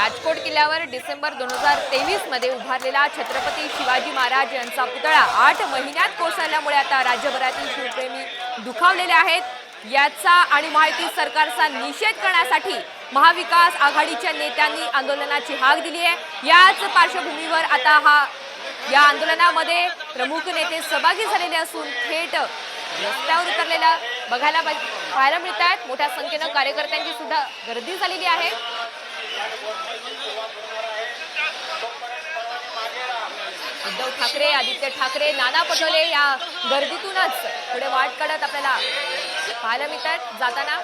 राजकोट किल्ल्यावर डिसेंबर 2023 मध्ये उभारलेला छत्रपती शिवाजी महाराज यांचा पुतळा 8 महिन्यात कोसळल्यामुळे आता राज्यभरातील शिवप्रेमी दुखावलेले आहेत। याचा आणि माहिती सरकारचा निषेध करण्यासाठी महाविकास आघाडीच्या नेत्यांनी आंदोलनाची हाक दिली आहे। याच पार्श्वभूमीवर आता या आंदोलनामध्ये प्रमुख नेते सहभागी झालेले असून थेट रस्त्यावर उतरलेला पाहायला मिळत आहेत। मोठ्या संख्येने कार्यकर्त्यांची सुद्धा गर्दी झालेली आहे। उद्धव ठाकरे, आदित्य ठाकरे, नाना पटोले या गर्दीतूनच पुढे वाट काढत आपल्याला पाहायला मिळतात जाताना।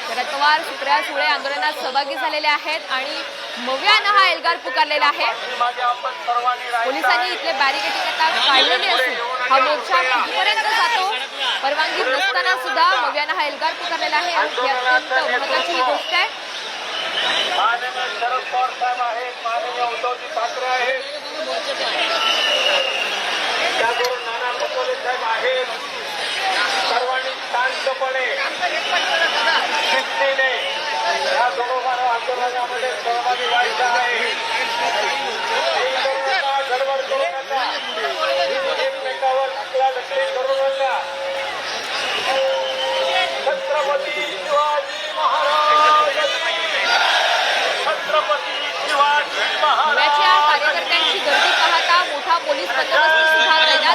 शरद पवार, सुप्रिया सुळे आंदोलनात सहभागी झालेले आहेत आणि मव्यानं हा एल्गार पुकारलेला आहे। पोलिसांनी इथले बॅरिकेडिंग आता काढलेले असून हा मोर्चा कुठपर्यंत जातो परवानगी नसताना सुद्धा मव्यानं हा एल्गार पुकारलेला आहे। ही अत्यंत महत्त्वाची ही गोष्ट आहे। शरद पवार साहेब आहेत, माननीय उद्धवजी ठाकरे आहेत, त्याचबरोबर नाना पटोले साहेब आहेत। सर्वांनी शांतपणे शिस्तीने या दोघांना आंदोलनामध्ये सहभागी व्हायचं आहे। गडबड करू नका, एकमेकावर ढकलाढकली करू नका।